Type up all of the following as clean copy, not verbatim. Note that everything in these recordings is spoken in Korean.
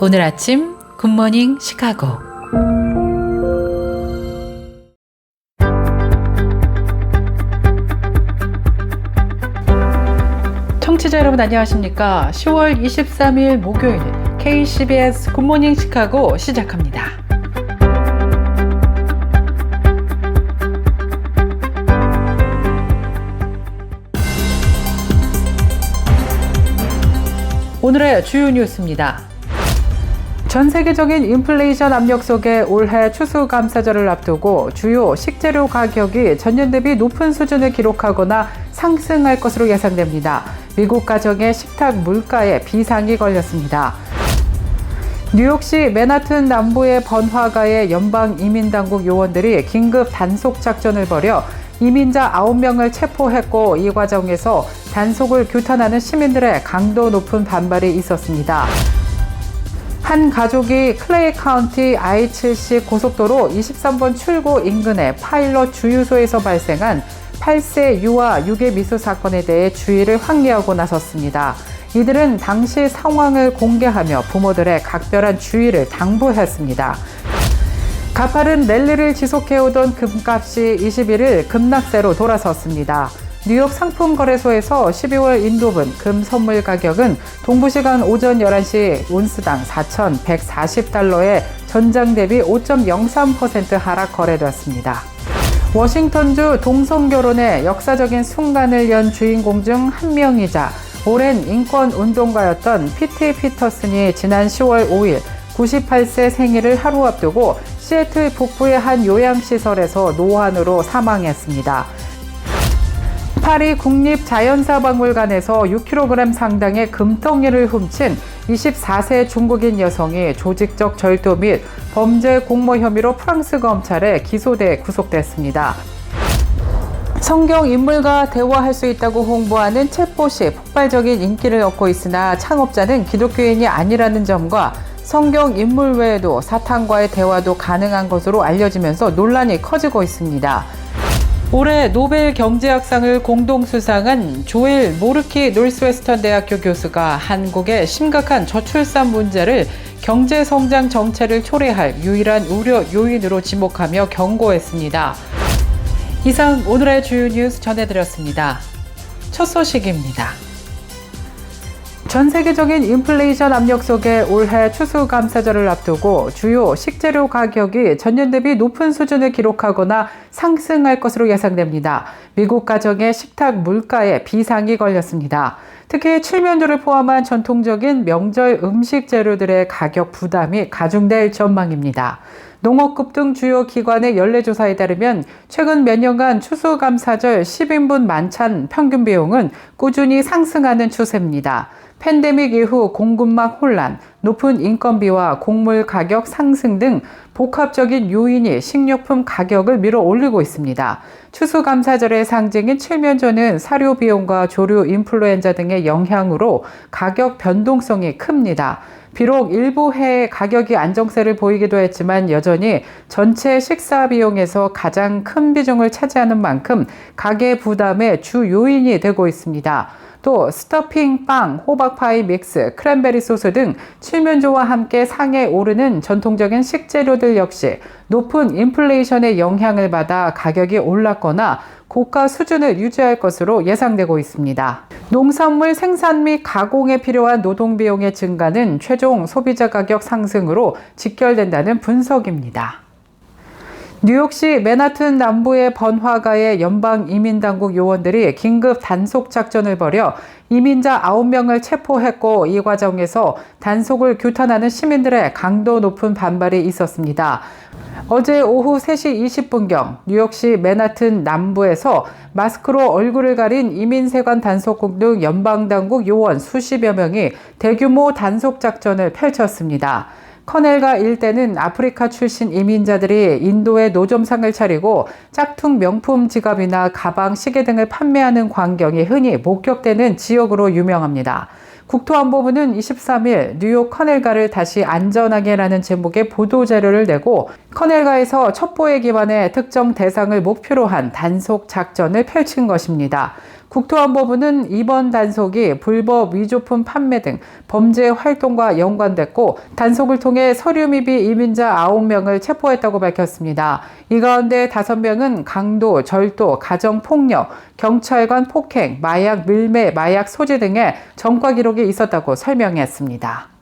오늘 아침 굿모닝 시카고. 청취자 여러분 안녕하십니까? 10월 23일 목요일 KCBS 굿모닝 시카고 시작합니다. 오늘의 주요 뉴스입니다. 전 세계적인 인플레이션 압력 속에 올해 추수감사절을 앞두고 주요 식재료 가격이 전년 대비 높은 수준을 기록하거나 상승할 것으로 예상됩니다. 미국 가정의 식탁 물가에 비상이 걸렸습니다. 뉴욕시 맨하튼 남부의 번화가의 연방 이민당국 요원들이 긴급 단속 작전을 벌여 이민자 9명을 체포했고, 이 과정에서 단속을 규탄하는 시민들의 강도 높은 반발이 있었습니다. 한 가족이 클레이 카운티 I-70 고속도로 23번 출구 인근의 파일럿 주유소에서 발생한 8세 유아 유괴 미수 사건에 대해 주의를 환기하고 나섰습니다. 이들은 당시 상황을 공개하며 부모들의 각별한 주의를 당부했습니다. 가파른 랠리를 지속해오던 금값이 21일 급락세로 돌아섰습니다. 뉴욕 상품거래소에서 12월 인도분 금 선물 가격은 동부시간 오전 11시 온스당 4,140달러에 전장 대비 5.03% 하락 거래되었습니다. 워싱턴주 동성결혼의 역사적인 순간을 연 주인공 중 한 명이자 오랜 인권운동가였던 P.T. 피터슨이 지난 10월 5일 98세 생일을 하루 앞두고 시애틀 북부의 한 요양시설에서 노환으로 사망했습니다. 파리 국립자연사박물관에서 6kg 상당의 금덩이를 훔친 24세 중국인 여성이 조직적 절도 및 범죄 공모 혐의로 프랑스 검찰에 기소돼 구속됐습니다. 성경 인물과 대화할 수 있다고 홍보하는 챗봇이 폭발적인 인기를 얻고 있으나 창업자는 기독교인이 아니라는 점과 성경 인물 외에도 사탄과의 대화도 가능한 것으로 알려지면서 논란이 커지고 있습니다. 올해 노벨 경제학상을 공동 수상한 조엘 모르키 노스웨스턴 대학교 교수가 한국의 심각한 저출산 문제를 경제 성장 정체를 초래할 유일한 우려 요인으로 지목하며 경고했습니다. 이상 오늘의 주요 뉴스 전해드렸습니다. 첫 소식입니다. 전 세계적인 인플레이션 압력 속에 올해 추수감사절을 앞두고 주요 식재료 가격이 전년 대비 높은 수준을 기록하거나 상승할 것으로 예상됩니다. 미국 가정의 식탁 물가에 비상이 걸렸습니다. 특히 칠면조를 포함한 전통적인 명절 음식 재료들의 가격 부담이 가중될 전망입니다. 농업급 등 주요 기관의 연례조사에 따르면 최근 몇 년간 추수감사절 10인분 만찬 평균 비용은 꾸준히 상승하는 추세입니다. 팬데믹 이후 공급망 혼란, 높은 인건비와 곡물 가격 상승 등 복합적인 요인이 식료품 가격을 밀어 올리고 있습니다. 추수감사절의 상징인 칠면조는 사료 비용과 조류 인플루엔자 등의 영향으로 가격 변동성이 큽니다. 비록 일부 해에 가격이 안정세를 보이기도 했지만 여전히 전체 식사 비용에서 가장 큰 비중을 차지하는 만큼 가계 부담의 주 요인이 되고 있습니다. 또 스토핑, 빵, 호박파이 믹스, 크랜베리 소스 등 칠면조와 함께 상에 오르는 전통적인 식재료들 역시 높은 인플레이션의 영향을 받아 가격이 올랐거나 고가 수준을 유지할 것으로 예상되고 있습니다. 농산물 생산 및 가공에 필요한 노동 비용의 증가는 최종 소비자 가격 상승으로 직결된다는 분석입니다. 뉴욕시 맨하튼 남부의 번화가의 연방 이민당국 요원들이 긴급 단속 작전을 벌여 이민자 9명을 체포했고, 이 과정에서 단속을 규탄하는 시민들의 강도 높은 반발이 있었습니다. 어제 오후 3시 20분경 뉴욕시 맨하튼 남부에서 마스크로 얼굴을 가린 이민세관 단속국 등 연방당국 요원 수십여 명이 대규모 단속 작전을 펼쳤습니다. 커넬가 일대는 아프리카 출신 이민자들이 인도에 노점상을 차리고 짝퉁 명품 지갑이나 가방, 시계 등을 판매하는 광경이 흔히 목격되는 지역으로 유명합니다. 국토안보부는 23일 뉴욕 커넬가를 다시 안전하게라는 제목의 보도자료를 내고 커넬가에서 첩보에 기반해 특정 대상을 목표로 한 단속 작전을 펼친 것입니다. 국토안보부는 이번 단속이 불법 위조품 판매 등 범죄 활동과 연관됐고 단속을 통해 서류 미비 이민자 9명을 체포했다고 밝혔습니다. 이 가운데 5명은 강도, 절도, 가정폭력, 경찰관 폭행, 마약 밀매, 마약 소지 등의 전과 기록이 있었다고 설명했습니다.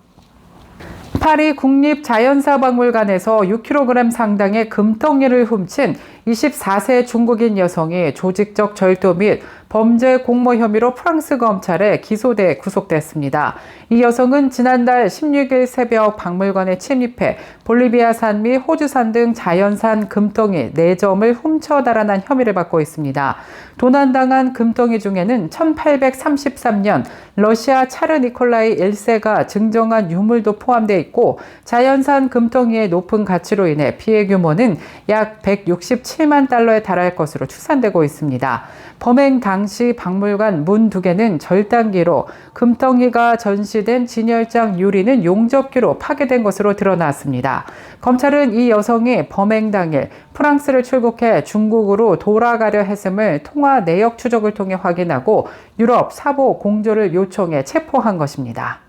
파리 국립자연사박물관에서 6kg 상당의 금덩이를 훔친 24세 중국인 여성이 조직적 절도 및 범죄 공모 혐의로 프랑스 검찰에 기소돼 구속됐습니다. 이 여성은 지난달 16일 새벽 박물관에 침입해 볼리비아산 및 호주산 등 자연산 금덩이 4점을 훔쳐 달아난 혐의를 받고 있습니다. 도난당한 금덩이 중에는 1833년 러시아 차르 니콜라이 1세가 증정한 유물도 포함되어 있고 자연산 금덩이의 높은 가치로 인해 피해 규모는 약 167만 달러에 달할 것으로 추산되고 있습니다. 범행 당시 박물관 문 2개는 절단기로 금덩이가 전시된 진열장 유리는 용접기로 파괴된 것으로 드러났습니다. 검찰은 이 여성이 범행 당일 프랑스를 출국해 중국으로 돌아가려 했음을 통화 내역 추적을 통해 확인하고 유럽 사보 공조를 요청해 체포한 것입니다.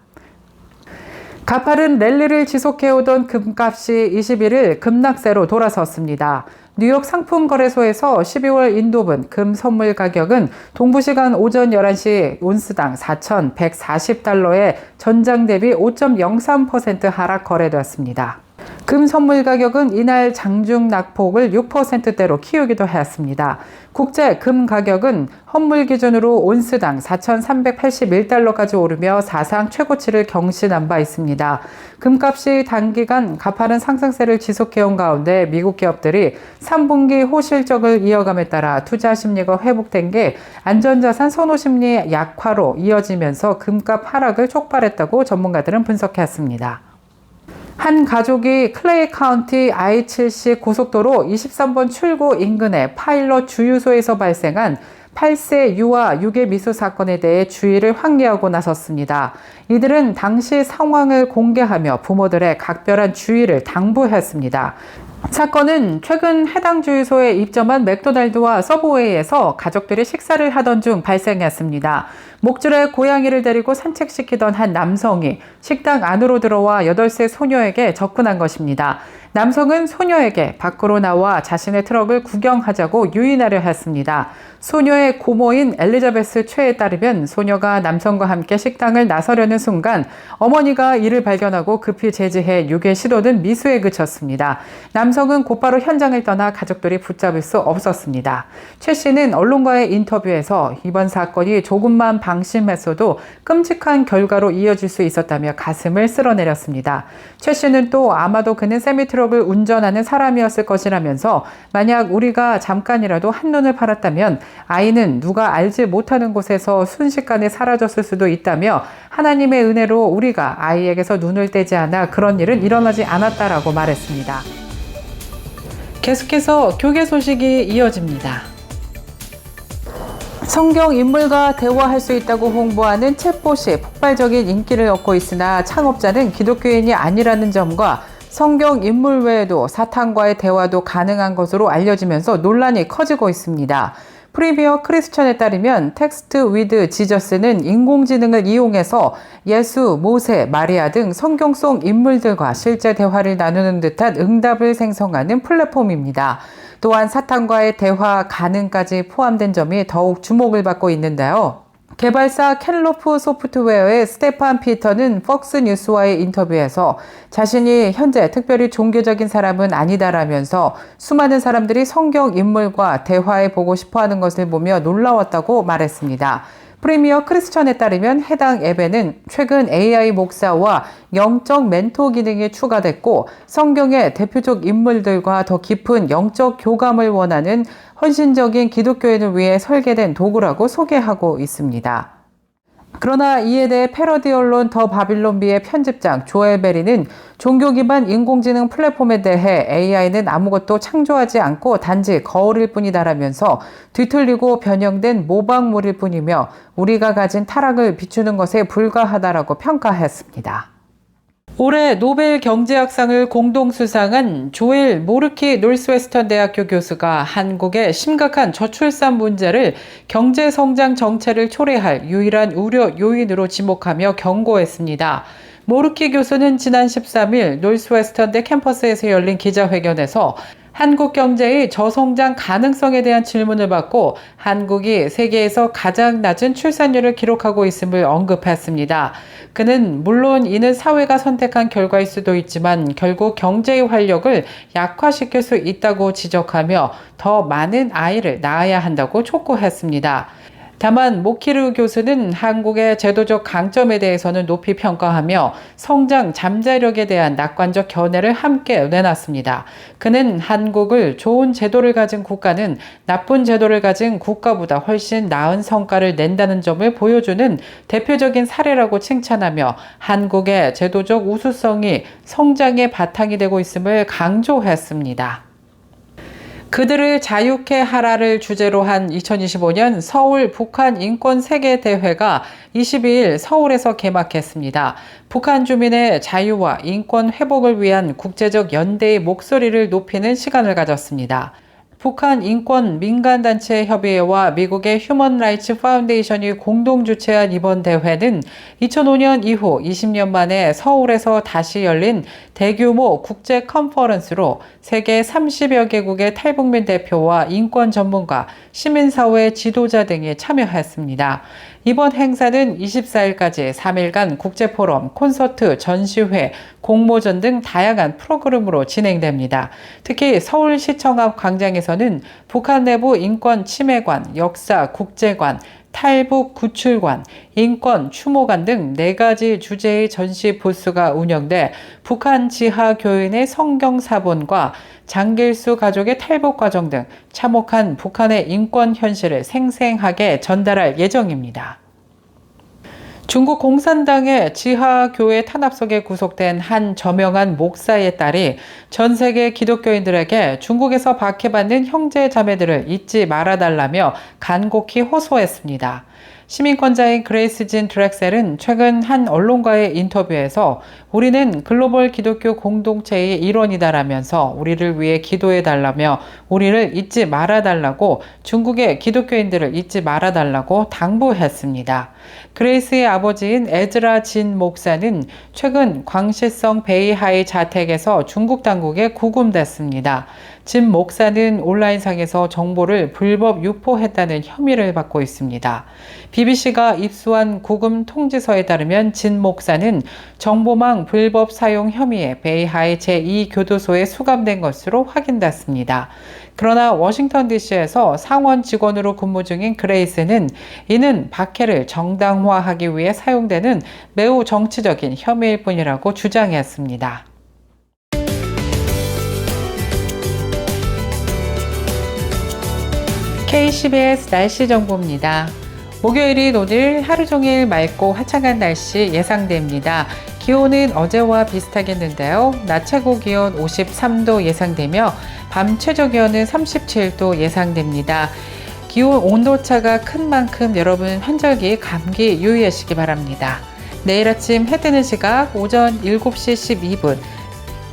가파른 랠리를 지속해오던 금값이 21일 급락세로 돌아섰습니다. 뉴욕 상품거래소에서 12월 인도분 금 선물 가격은 동부시간 오전 11시 온스당 4,140달러에 전장 대비 5.03% 하락 거래되었습니다. 금 선물 가격은 이날 장중 낙폭을 6%대로 키우기도 했습니다. 국제 금 가격은 헌물 기준으로 온스당 4,381달러까지 오르며 사상 최고치를 경신한 바 있습니다. 금값이 단기간 가파른 상승세를 지속해온 가운데 미국 기업들이 3분기 호실적을 이어감에 따라 투자 심리가 회복된 게 안전자산 선호 심리 약화로 이어지면서 금값 하락을 촉발했다고 전문가들은 분석했습니다. 한 가족이 클레이 카운티 I-70 고속도로 23번 출구 인근의 파일럿 주유소에서 발생한 8세 유아 유괴 미수 사건에 대해 주의를 환기하고 나섰습니다. 이들은 당시 상황을 공개하며 부모들의 각별한 주의를 당부했습니다. 사건은 최근 해당 주유소에 입점한 맥도날드와 서브웨이에서 가족들이 식사를 하던 중 발생했습니다. 목줄에 고양이를 데리고 산책시키던 한 남성이 식당 안으로 들어와 8세 소녀에게 접근한 것입니다. 남성은 소녀에게 밖으로 나와 자신의 트럭을 구경하자고 유인하려 했습니다. 소녀의 고모인 엘리자베스 최에 따르면 소녀가 남성과 함께 식당을 나서려는 순간 어머니가 이를 발견하고 급히 제지해 유괴 시도는 미수에 그쳤습니다. 남성은 곧바로 현장을 떠나 가족들이 붙잡을 수 없었습니다. 최 씨는 언론과의 인터뷰에서 이번 사건이 조금만 방심했어도 끔찍한 결과로 이어질 수 있었다며 가슴을 쓸어내렸습니다. 최 씨는 또 아마도 그는 세미트럭을 운전하는 사람이었을 것이라면서 만약 우리가 잠깐이라도 한눈을 팔았다면 아이는 누가 알지 못하는 곳에서 순식간에 사라졌을 수도 있다며 하나님의 은혜로 우리가 아이에게서 눈을 떼지 않아 그런 일은 일어나지 않았다라고 말했습니다. 계속해서 교계 소식이 이어집니다. 성경 인물과 대화할 수 있다고 홍보하는 챗봇이 폭발적인 인기를 얻고 있으나 창업자는 기독교인이 아니라는 점과 성경 인물 외에도 사탄과의 대화도 가능한 것으로 알려지면서 논란이 커지고 있습니다. 프리미어 크리스천에 따르면 텍스트 위드 지저스는 인공지능을 이용해서 예수, 모세, 마리아 등 성경 속 인물들과 실제 대화를 나누는 듯한 응답을 생성하는 플랫폼입니다. 또한 사탄과의 대화 가능까지 포함된 점이 더욱 주목을 받고 있는데요. 개발사 켈로프 소프트웨어의 스테판 피터는 폭스뉴스와의 인터뷰에서 자신이 현재 특별히 종교적인 사람은 아니다라면서 수많은 사람들이 성경 인물과 대화해보고 싶어하는 것을 보며 놀라웠다고 말했습니다. 프리미어 크리스천에 따르면 해당 앱에는 최근 AI 목사와 영적 멘토 기능이 추가됐고 성경의 대표적 인물들과 더 깊은 영적 교감을 원하는 헌신적인 기독교인을 위해 설계된 도구라고 소개하고 있습니다. 그러나 이에 대해 패러디 언론 더 바빌론비의 편집장 조엘 베리는 종교 기반 인공지능 플랫폼에 대해 AI는 아무것도 창조하지 않고 단지 거울일 뿐이다라면서 뒤틀리고 변형된 모방물일 뿐이며 우리가 가진 타락을 비추는 것에 불과하다라고 평가했습니다. 올해 노벨 경제학상을 공동 수상한 조엘 모르키 노스웨스턴 대학교 교수가 한국의 심각한 저출산 문제를 경제 성장 정체를 초래할 유일한 우려 요인으로 지목하며 경고했습니다. 모르키 교수는 지난 13일 노스웨스턴대 캠퍼스에서 열린 기자회견에서 한국 경제의 저성장 가능성에 대한 질문을 받고 한국이 세계에서 가장 낮은 출산율을 기록하고 있음을 언급했습니다. 그는 물론 이는 사회가 선택한 결과일 수도 있지만 결국 경제의 활력을 약화시킬 수 있다고 지적하며 더 많은 아이를 낳아야 한다고 촉구했습니다. 다만 모키르 교수는 한국의 제도적 강점에 대해서는 높이 평가하며 성장 잠재력에 대한 낙관적 견해를 함께 내놨습니다. 그는 한국을 좋은 제도를 가진 국가는 나쁜 제도를 가진 국가보다 훨씬 나은 성과를 낸다는 점을 보여주는 대표적인 사례라고 칭찬하며 한국의 제도적 우수성이 성장의 바탕이 되고 있음을 강조했습니다. 그들을 자유케 하라를 주제로 한 2025년 서울 북한 인권 세계대회가 22일 서울에서 개막했습니다. 북한 주민의 자유와 인권 회복을 위한 국제적 연대의 목소리를 높이는 시간을 가졌습니다. 북한 인권 민간단체 협의회와 미국의 휴먼 라이츠 파운데이션이 공동 주최한 이번 대회는 2005년 이후 20년 만에 서울에서 다시 열린 대규모 국제 컨퍼런스로 세계 30여 개국의 탈북민 대표와 인권 전문가, 시민사회 지도자 등이 참여했습니다. 이번 행사는 24일까지 3일간 국제포럼, 콘서트, 전시회, 공모전 등 다양한 프로그램으로 진행됩니다. 특히 서울시청 앞 광장에서는 북한 내부 인권 침해관, 역사 국제관, 탈북 구출관, 인권 추모관 등 4가지 주제의 전시 부스가 운영돼 북한 지하 교인의 성경사본과 장길수 가족의 탈북 과정 등 참혹한 북한의 인권 현실을 생생하게 전달할 예정입니다. 중국 공산당의 지하교회 탄압 속에 구속된 한 저명한 목사의 딸이 전 세계 기독교인들에게 중국에서 박해받는 형제 자매들을 잊지 말아달라며 간곡히 호소했습니다. 시민권자인 그레이스 진 드렉셀은 최근 한 언론과의 인터뷰에서 우리는 글로벌 기독교 공동체의 일원이다라면서 우리를 위해 기도해달라며 우리를 잊지 말아달라고 중국의 기독교인들을 잊지 말아달라고 당부했습니다. 그레이스의 아버지인 에즈라 진 목사는 최근 광시성 베이하이 자택에서 중국 당국에 구금됐습니다. 진 목사는 온라인상에서 정보를 불법 유포했다는 혐의를 받고 있습니다. BBC가 입수한 구금 통지서에 따르면 진 목사는 정보망 불법 사용 혐의에 베이하이 제2교도소에 수감된 것으로 확인됐습니다. 그러나 워싱턴 DC에서 상원 직원으로 근무 중인 그레이스는 이는 박해를 정당화하기 위해 사용되는 매우 정치적인 혐의일 뿐이라고 주장했습니다. KCBS 날씨 정보입니다. 목요일인 오늘 하루 종일 맑고 화창한 날씨 예상됩니다. 기온은 어제와 비슷하겠는데요. 낮 최고 기온 53도 예상되며 밤 최저 기온은 37도 예상됩니다. 기온 온도차가 큰 만큼 여러분 환절기 감기 유의하시기 바랍니다. 내일 아침 해 뜨는 시각 오전 7시 12분,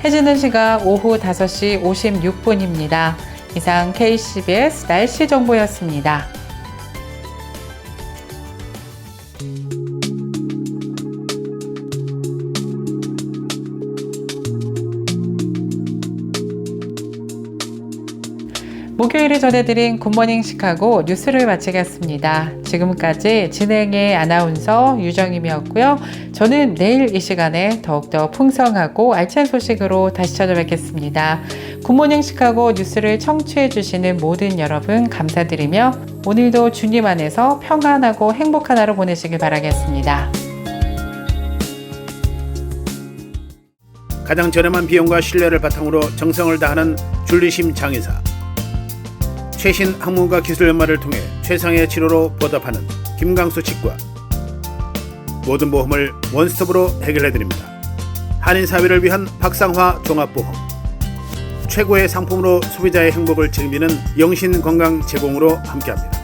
해 지는 시각 오후 5시 56분입니다. 이상 KCBS 날씨 정보였습니다. 목요일에 전해드린 굿모닝 시카고 뉴스를 마치겠습니다. 지금까지 진행의 아나운서 유정임이었고요. 저는 내일 이 시간에 더욱더 풍성하고 알찬 소식으로 다시 찾아뵙겠습니다. 굿모닝 시카고 뉴스를 청취해주시는 모든 여러분 감사드리며 오늘도 주님 안에서 평안하고 행복한 하루 보내시길 바라겠습니다. 가장 저렴한 비용과 신뢰를 바탕으로 정성을 다하는 줄리심 장의사, 최신 학문과 기술 연마를 통해 최상의 치료로 보답하는 김강수 치과, 모든 보험을 원스톱으로 해결해드립니다. 한인사회를 위한 박상화 종합보험, 최고의 상품으로 소비자의 행복을 책임지는 영신건강 제공으로 함께합니다.